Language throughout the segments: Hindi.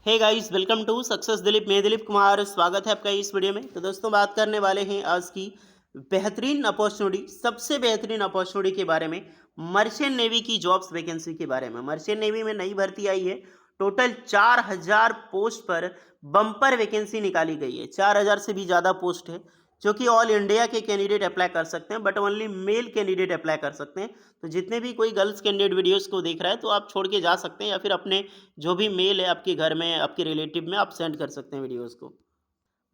Hey guys, welcome to success Dilip. मैं दिलीप कुमार, स्वागत है आपका इस वीडियो में। तो दोस्तों, बात करने वाले हैं आज की बेहतरीन अपॉर्चुनिटी, सबसे बेहतरीन अपॉर्चुनिटी के बारे में, मर्चेंट नेवी की जॉब्स वैकेंसी के बारे में। मर्चेंट नेवी में नई भर्ती आई है। टोटल 4000 पोस्ट पर बम्पर वैकेंसी निकाली गई है। 4000 से भी ज़्यादा पोस्ट है, जो कि ऑल इंडिया के कैंडिडेट अप्लाई कर सकते हैं, but only male candidate apply कर सकते हैं। तो जितने भी कोई गर्ल्स कैंडिडेट वीडियोस को देख रहा है, तो आप छोड़ के जा सकते हैं, या फिर अपने जो भी मेल है आपके घर में, आपके रिलेटिव में, आप सेंड कर सकते हैं वीडियोस को।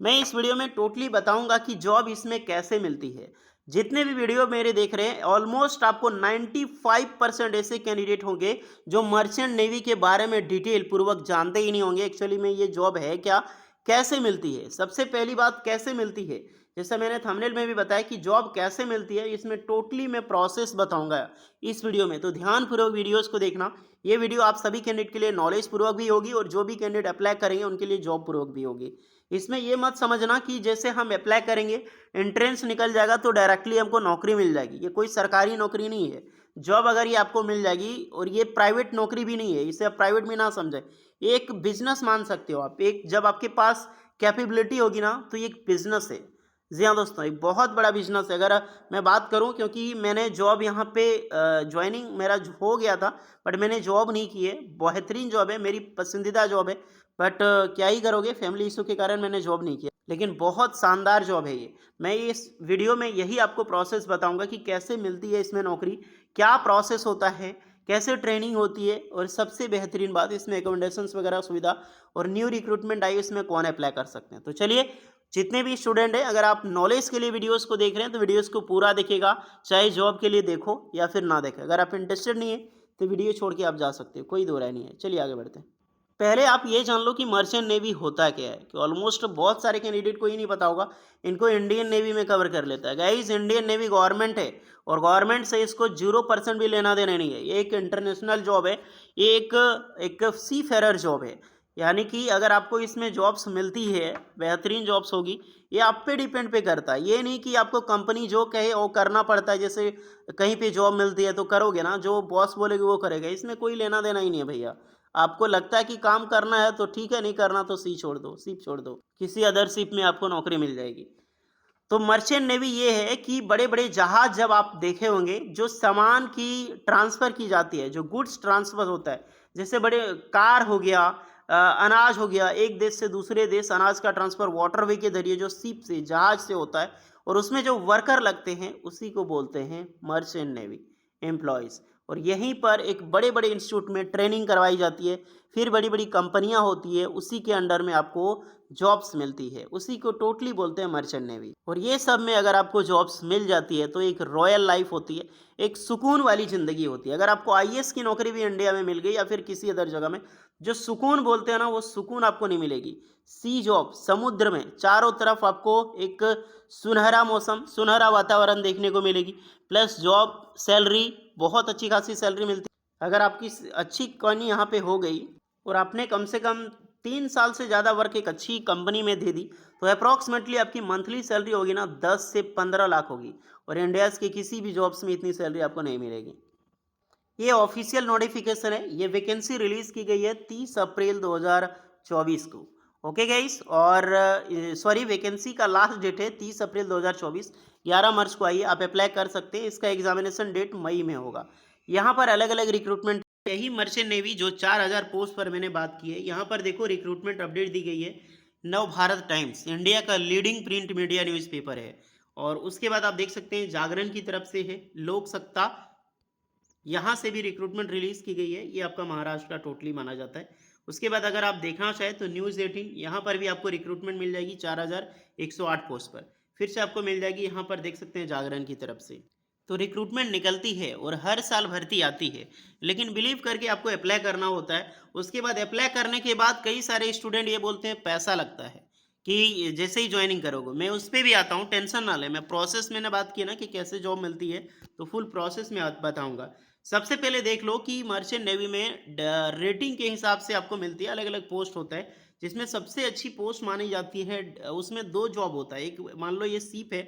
मैं इस वीडियो में टोटली बताऊंगा कि जॉब इसमें कैसे मिलती है। जितने भी वीडियो मेरे देख रहे हैं, ऑलमोस्ट आपको 95% ऐसे कैंडिडेट होंगे जो मर्चेंट नेवी के बारे में डिटेल पूर्वक जानते ही नहीं होंगे। एक्चुअली में ये जॉब है क्या, कैसे मिलती है। सबसे पहली बात, कैसे मिलती है, जैसा मैंने थंबनेल में भी बताया कि जॉब कैसे मिलती है, इसमें टोटली मैं प्रोसेस बताऊंगा इस वीडियो में। तो ध्यानपूर्वक वीडियोस को देखना। ये वीडियो आप सभी कैंडिडेट के लिए नॉलेज पूर्वक भी होगी, और जो भी कैंडिडेट अप्लाई करेंगे उनके लिए जॉब पूर्वक भी होगी। इसमें ये मत समझना कि जैसे हम अप्लाई करेंगे, एंट्रेंस निकल जाएगा तो डायरेक्टली हमको नौकरी मिल जाएगी। ये कोई सरकारी नौकरी नहीं है। जॉब अगर ये आपको मिल जाएगी, और ये प्राइवेट नौकरी भी नहीं है, इसे आप प्राइवेट में ना समझे, एक बिजनेस मान सकते हो आप। एक जब आपके पास कैपेबिलिटी होगी ना, तो ये एक बिजनेस है। जी हाँ दोस्तों, एक बहुत बड़ा बिजनेस है। अगर मैं बात करूं, क्योंकि मैंने जॉब यहाँ पे ज्वाइनिंग मेरा हो गया था, बट मैंने जॉब नहीं की है। बेहतरीन जॉब है, मेरी पसंदीदा जॉब है, बट क्या ही करोगे, फैमिली इशू के कारण मैंने जॉब नहीं किया। लेकिन बहुत शानदार जॉब है ये। मैं इस वीडियो में यही आपको प्रोसेस बताऊंगा कि कैसे मिलती है इसमें नौकरी, क्या प्रोसेस होता है, कैसे ट्रेनिंग होती है, और सबसे बेहतरीन बात, इसमें एकोमोडेशंस वगैरह सुविधा, और न्यू रिक्रूटमेंट आई, इसमें कौन अप्लाई कर सकते हैं। तो चलिए, जितने भी स्टूडेंट हैं, अगर आप नॉलेज के लिए वीडियोस को देख रहे हैं तो वीडियोस को पूरा देखिएगा, चाहे जॉब के लिए देखो या फिर ना देखें। अगर आप इंटरेस्टेड नहीं है तो वीडियो छोड़ के आप जा सकते हो, कोई दो राय नहीं है। चलिए आगे बढ़ते हैं। पहले आप ये जान लो कि मर्चेंट नेवी होता क्या है, कि ऑलमोस्ट बहुत सारे कैंडिडेट को ही नहीं पता होगा। इनको इंडियन नेवी में कवर कर लेता है। गाइस, इंडियन नेवी गवर्नमेंट है, और गवर्नमेंट से इसको 0% भी लेना देना नहीं है। ये एक इंटरनेशनल जॉब है। ये एक सी फेरर जॉब है। यानी कि अगर आपको इसमें जॉब्स मिलती है, बेहतरीन जॉब्स होगी, ये आप पे डिपेंड पे करता है। ये नहीं कि आपको कंपनी जो कहे वो करना पड़ता है। जैसे कहीं पे जॉब मिलती है तो करोगे ना, जो बॉस बोलेगी वो करेगा, इसमें कोई लेना देना ही नहीं है भैया। आपको लगता है कि काम करना है तो ठीक है, नहीं करना तो सी छोड़ दो, शिप छोड़ दो, किसी अदर शिप में आपको नौकरी मिल जाएगी। तो मर्चेंट नेवी ये है कि बड़े बड़े जहाज जब आप देखे होंगे, जो सामान की ट्रांसफ़र की जाती है, जो गुड्स ट्रांसफ़र होता है, जैसे बड़े कार हो गया, अनाज हो गया, एक देश से दूसरे देश अनाज का ट्रांसफ़र वाटरवे के जरिए जो शिप से, जहाज से होता है, और उसमें जो वर्कर लगते हैं उसी को बोलते हैं मर्चेंट नेवी एम्प्लॉयज़। और यहीं पर एक बड़े बड़े इंस्टीट्यूट में ट्रेनिंग करवाई जाती है, फिर बड़ी बड़ी कंपनियां होती है, उसी के अंडर में आपको जॉब्स मिलती है, उसी को टोटली बोलते हैं मर्चेंट नेवी। और ये सब में अगर आपको जॉब्स मिल जाती है तो एक रॉयल लाइफ होती है, एक सुकून वाली ज़िंदगी होती है। अगर आपको आईएएस की नौकरी भी इंडिया में मिल गई, या फिर किसी अदर जगह में, जो सुकून बोलते हैं ना, वो सुकून आपको नहीं मिलेगी। सी जॉब, समुद्र में चारों तरफ आपको एक सुनहरा मौसम, सुनहरा वातावरण देखने को मिलेगी, प्लस जॉब, सैलरी, बहुत अच्छी खासी सैलरी मिलती है। अगर आपकी अच्छी कहानी यहाँ पे हो गई, और आपने कम से कम 3 साल से ज़्यादा वर्क एक अच्छी कंपनी में दे दी, तो अप्रॉक्सीमेटली आपकी मंथली सैलरी होगी ना 10 से 15 लाख होगी। और इंडिया के किसी भी जॉब्स में इतनी सैलरी आपको नहीं मिलेगी। ये ऑफिशियल नोटिफिकेशन है। ये वैकेंसी रिलीज की गई है 30 अप्रैल 2024 को। ओके गाइस, और सॉरी, वैकेंसी का लास्ट डेट है 30 अप्रैल 2024। 11 मार्च को आई है, आप अप्लाई कर सकते हैं। इसका एग्जामिनेशन डेट मई में होगा। यहाँ पर अलग अलग रिक्रूटमेंट, यही मर्चेंट नेवी जो 4000 पोस्ट पर मैंने बात की है, यहाँ पर देखो रिक्रूटमेंट अपडेट दी गई है। नव भारत टाइम्स इंडिया का लीडिंग प्रिंट मीडिया न्यूज़पेपर है। और उसके बाद आप देख सकते हैं जागरण की तरफ से है, लोक सत्ता, यहाँ से भी रिक्रूटमेंट रिलीज की गई है। ये आपका महाराष्ट्र का टोटली माना जाता है। उसके बाद अगर आप देखना चाहें तो न्यूज़ 18, यहाँ पर भी आपको रिक्रूटमेंट मिल जाएगी 4108 पोस्ट पर। फिर से आपको मिल जाएगी, यहाँ पर देख सकते हैं जागरण की तरफ से। तो रिक्रूटमेंट निकलती है और हर साल भर्ती आती है, लेकिन बिलीव करके आपको अप्लाई करना होता है। उसके बाद अप्लाई करने के बाद कई सारे स्टूडेंट ये बोलते हैं पैसा लगता है, कि जैसे ही ज्वाइनिंग करोगे। मैं उस पर भी आता हूँ, टेंशन ना ले। मैं प्रोसेस, मैंने बात की ना कि कैसे जॉब मिलती है, तो फुल प्रोसेस में बताऊँगा। सबसे पहले देख लो कि मर्चेंट नेवी में रेटिंग के हिसाब से आपको मिलती है। अलग अलग पोस्ट होता है, जिसमें सबसे अच्छी पोस्ट मानी जाती है, उसमें दो जॉब होता है। एक मान लो ये सीप है,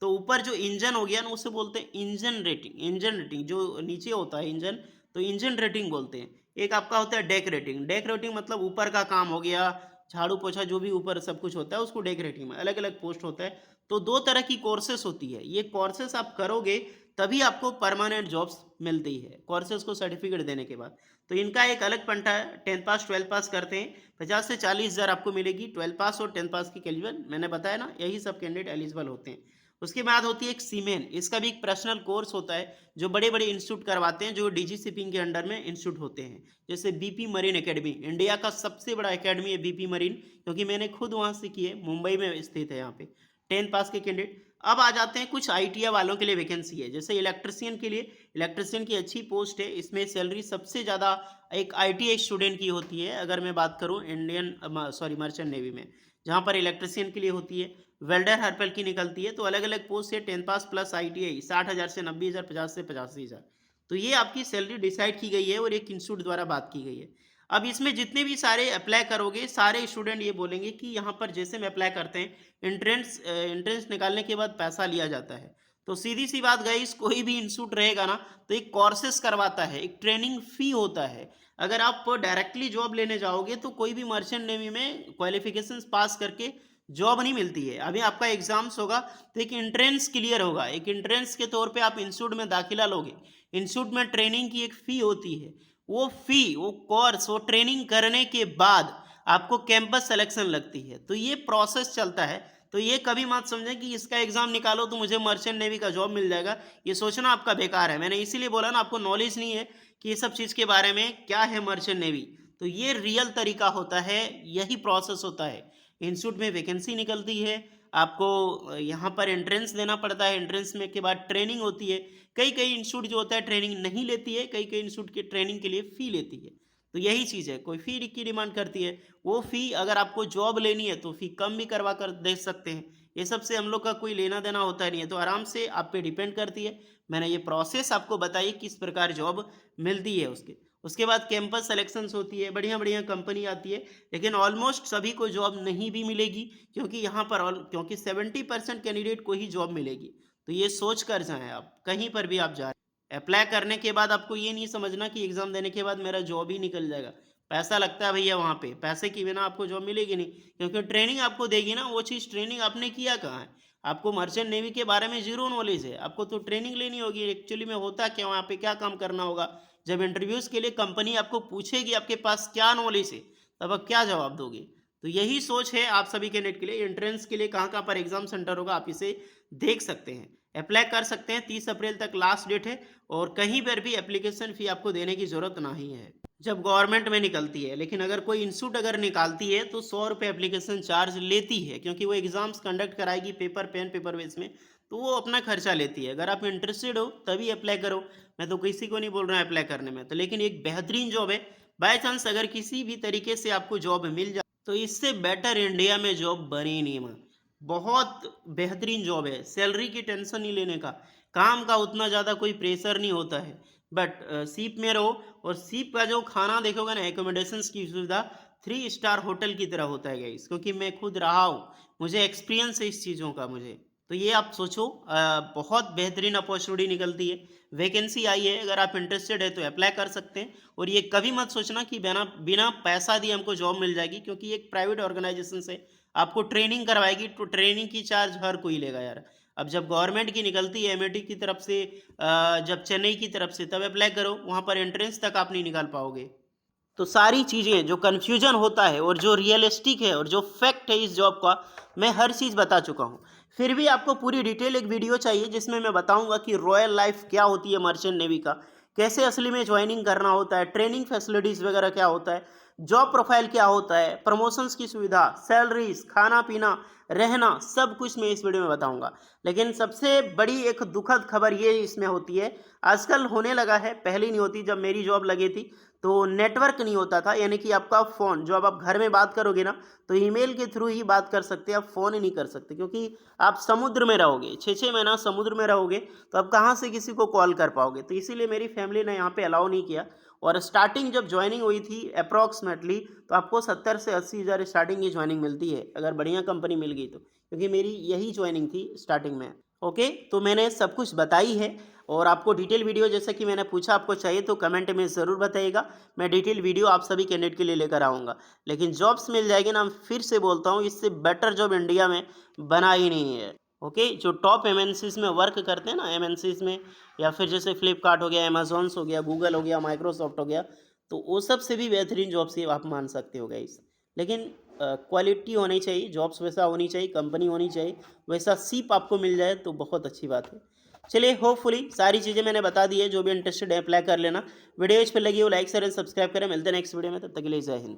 तो ऊपर जो इंजन हो गया ना, उसे बोलते हैं इंजन रेटिंग। इंजन रेटिंग जो नीचे होता है इंजन, तो इंजन रेटिंग बोलते हैं। एक आपका होता है डेकोरेटिंग। डेकोरेटिंग मतलब ऊपर का काम हो गया, झाड़ू पोछा जो भी ऊपर सब कुछ होता है उसको डेकोरेटिंग में अलग अलग पोस्ट होता है। तो दो तरह की कोर्सेस होती है, ये कोर्सेस आप करोगे तभी आपको परमानेंट जॉब्स मिलती है, कोर्सेज को सर्टिफिकेट देने के बाद। तो इनका एक अलग पंटा है, 10th पास 12th पास करते हैं 50 से 40 हज़ार आपको मिलेगी। 12th पास और 10th पास की एलिजिबल, मैंने बताया ना, यही सब कैंडिडेट एलिजिबल होते हैं। उसके बाद होती है एक सीमेन, इसका भी एक पर्सनल कोर्स होता है जो बड़े बड़े इंस्टीट्यूट करवाते हैं, जो डीजी शिपिंग के अंडर में इंस्टीट्यूट होते हैं। जैसे बीपी मरीन एकेडमी, इंडिया का सबसे बड़ा एकेडमी है बीपी मरीन, क्योंकि मैंने खुद वहाँ से की है, मुंबई में स्थित है यहाँ पे। 10th पास के कैंडिडेट। अब आ जाते हैं कुछ आईटीआई वालों के लिए वैकेंसी है, जैसे इलेक्ट्रिशियन के लिए, इलेक्ट्रिशियन की अच्छी पोस्ट है, इसमें सैलरी सबसे ज़्यादा एक आईटीआई स्टूडेंट की होती है, अगर मैं बात करूं इंडियन मर्चेंट नेवी में, जहां पर इलेक्ट्रिशियन के लिए होती है। वेल्डर हर्पल की निकलती है। तो अलग अलग पोस्ट है, 10th पास प्लस आईटीआई 60,000 से 90,000, 50 से 85,000। तो ये आपकी सैलरी डिसाइड की गई है और एक इंस्टीट्यूट द्वारा बात की गई है। अब इसमें जितने भी सारे अप्लाई करोगे, सारे स्टूडेंट ये बोलेंगे कि यहाँ पर जैसे में अप्लाई करते हैं, एंट्रेंस निकालने के बाद पैसा लिया जाता है। तो सीधी सी बात गाइस, कोई भी इंस्टीट्यूट रहेगा ना तो एक कोर्सेस करवाता है, एक ट्रेनिंग फी होता है। अगर आप डायरेक्टली जॉब लेने जाओगे तो कोई भी मर्चेंट नेवी में क्वालिफिकेशंस पास करके जॉब नहीं मिलती है। अभी आपका एग्जाम्स होगा तो एक एंट्रेंस क्लियर होगा, एक एंट्रेंस के तौर पे आप इंस्टीट्यूट में दाखिला लोगे। इंस्टीट्यूट में ट्रेनिंग की एक फ़ी होती है, वो फ़ी, वो कोर्स, वो ट्रेनिंग करने के बाद आपको कैंपस सिलेक्शन लगती है। तो ये प्रोसेस चलता है। तो ये कभी मत समझें कि इसका एग्ज़ाम निकालो तो मुझे मर्चेंट नेवी का जॉब मिल जाएगा, ये सोचना आपका बेकार है। मैंने इसीलिए बोला ना, आपको नॉलेज नहीं है कि ये सब चीज़ के बारे में, क्या है मर्चेंट नेवी। तो ये रियल तरीका होता है, यही प्रोसेस होता है। इंस्टीट्यूट में वैकेंसी निकलती है, आपको यहाँ पर एंट्रेंस देना पड़ता है, एंट्रेंस में के बाद ट्रेनिंग होती है। कई कई इंस्टीट्यूट जो होता है ट्रेनिंग नहीं लेती है, कई कई इंस्टीट्यूट के ट्रेनिंग के लिए फ़ी लेती है। तो यही चीज़ है, कोई फ़ी की डिमांड करती है, वो फ़ी अगर आपको जॉब लेनी है तो फ़ी कम भी करवा कर दे सकते हैं। ये सब से हम लोग का कोई लेना देना होता नहीं है, तो आराम से आप पे डिपेंड करती है। मैंने ये प्रोसेस आपको बताई किस प्रकार जॉब मिलती है उसके। उसके बाद कैंपस सिलेक्शंस होती है, बढ़िया बढ़िया कंपनी आती है, लेकिन ऑलमोस्ट सभी को जॉब नहीं भी मिलेगी, क्योंकि यहाँ पर क्योंकि 70% कैंडिडेट को ही जॉब मिलेगी। तो ये सोच कर जाएँ आप, कहीं पर भी आप जा रहे हैं। अप्लाई करने के बाद आपको ये नहीं समझना कि एग्ज़ाम देने के बाद मेरा जॉब ही निकल जाएगा। पैसा लगता है भैया वहाँ पे, पैसे के बिना आपको जॉब मिलेगी नहीं, क्योंकि ट्रेनिंग आपको देगी ना, वो चीज़ ट्रेनिंग आपने किया कहाँ है? आपको मर्चेंट नेवी के बारे में ज़ीरो नॉलेज है, आपको तो ट्रेनिंग लेनी होगी एक्चुअली में होता क्या, वहाँ पे क्या काम करना होगा। जब इंटरव्यूज़ के लिए कंपनी आपको पूछेगी आपके पास क्या नॉलेज है, तब आप क्या जवाब दोगे? तो यही सोच है आप सभी कैंडिडेट के लिए। एंट्रेंस के लिए कहाँ-कहाँ पर एग्ज़ाम सेंटर होगा आप इसे देख सकते हैं। अप्लाई कर सकते हैं, 30 अप्रैल तक लास्ट डेट है, और कहीं पर भी एप्लीकेशन फ़ी आपको देने की ज़रूरत नहीं है, जब गवर्नमेंट में निकलती है। लेकिन अगर कोई इंस्टीट्यूट अगर निकालती है तो 100 रुपये एप्लीकेशन चार्ज लेती है, क्योंकि वो एग्ज़ाम्स कंडक्ट कराएगी पेपर पेन पेपर बेस में, तो वो अपना खर्चा लेती है। अगर आप इंटरेस्टेड हो तभी अप्लाई करो, मैं तो किसी को नहीं बोल रहा अप्लाई करने में। तो लेकिन एक बेहतरीन जॉब है, बाय चांस अगर किसी भी तरीके से आपको जॉब मिल जाए तो इससे बेटर इंडिया में जॉब बनी नहीं माँ। बहुत बेहतरीन जॉब है, सैलरी की टेंशन नहीं लेने का, काम का उतना ज़्यादा कोई प्रेशर नहीं होता है। बट सीप में रहो, और सीप का जो खाना देखोगे ना, एकोमोडेशंस की सुविधा 3 स्टार होटल की तरह होता है गाइस, क्योंकि मैं खुद रहा हूँ, मुझे एक्सपीरियंस है इस चीज़ों का मुझे। तो ये आप सोचो, बहुत बेहतरीन अपॉर्चुनिटी निकलती है, वैकेंसी आई है, अगर आप इंटरेस्टेड है तो अप्लाई कर सकते हैं। और ये कभी मत सोचना कि बिना बिना पैसा दिए हमको जॉब मिल जाएगी, क्योंकि एक प्राइवेट ऑर्गेनाइजेशन से आपको ट्रेनिंग करवाएगी, तो ट्रेनिंग की चार्ज हर कोई लेगा यार। अब जब गवर्नमेंट की निकलती है एमएटी की तरफ से, जब चेन्नई की तरफ से, तब अप्लाई करो, वहाँ पर एंट्रेंस तक आप नहीं निकाल पाओगे। तो सारी चीज़ें जो कन्फ्यूजन होता है और जो रियलिस्टिक है और जो फैक्ट है इस जॉब का, मैं हर चीज़ बता चुका हूँ। फिर भी आपको पूरी डिटेल एक वीडियो चाहिए जिसमें मैं बताऊंगा कि रॉयल लाइफ क्या होती है मर्चेंट नेवी का, कैसे असली में ज्वाइनिंग करना होता है, ट्रेनिंग फैसिलिटीज़ वगैरह क्या होता है, जॉब प्रोफाइल क्या होता है, प्रमोशंस की सुविधा, सैलरीज, खाना पीना, रहना, सब कुछ मैं इस वीडियो में बताऊंगा। लेकिन सबसे बड़ी एक दुखद खबर ये इसमें होती है, आजकल होने लगा है, पहले नहीं होती, जब मेरी जॉब लगी थी तो नेटवर्क नहीं होता था, यानी कि आपका फ़ोन, जो अब आप घर में बात करोगे ना तो ईमेल के थ्रू ही बात कर सकते हैं, आप फ़ोन ही नहीं कर सकते, क्योंकि आप समुद्र में रहोगे, 6-6 महीना समुद्र में रहोगे, तो आप कहाँ से किसी को कॉल कर पाओगे। तो इसीलिए मेरी फैमिली ने यहाँ पे अलाउ नहीं किया। और स्टार्टिंग जब ज्वाइनिंग हुई थी अप्रॉक्सीमेटली, तो आपको 70 से 80 हज़ार स्टार्टिंग की ज्वाइनिंग मिलती है, अगर बढ़िया कंपनी मिल गई तो, क्योंकि मेरी यही ज्वाइनिंग थी स्टार्टिंग में। ओके, तो मैंने सब कुछ बताई है। और आपको डिटेल वीडियो जैसा कि मैंने पूछा आपको चाहिए तो कमेंट में ज़रूर बताइएगा, मैं डिटेल वीडियो आप सभी कैंडिडेट के लिए लेकर आऊँगा। लेकिन जॉब्स मिल जाएगी ना, फिर से बोलता हूँ, इससे बेटर जॉब इंडिया में बना ही नहीं है। ओके, जो टॉप एमएनसीज़ में वर्क करते हैं ना, एमएनसीज़ में, या फिर जैसे फ्लिपकार्ट हो गया, अमेज़न्स हो गया, गूगल हो गया, माइक्रोसॉफ्ट हो गया, तो वो सब से भी बेहतरीन जॉब्स ये आप मान सकते हो गाइस। लेकिन क्वालिटी होनी चाहिए, जॉब्स वैसा होनी चाहिए, कंपनी होनी चाहिए, वैसा सीप आपको मिल जाए तो बहुत अच्छी बात है। चलिए, होपफुली सारी चीज़ें मैंने बता दी है, जो भी इंटरेस्टेड है अप्लाई कर लेना। वीडियो इस पर लगी हो लाइक शेयर एंड सब्सक्राइब करें। मिलते हैं नेक्स्ट वीडियो में, तब तक के लिए जय हिंद।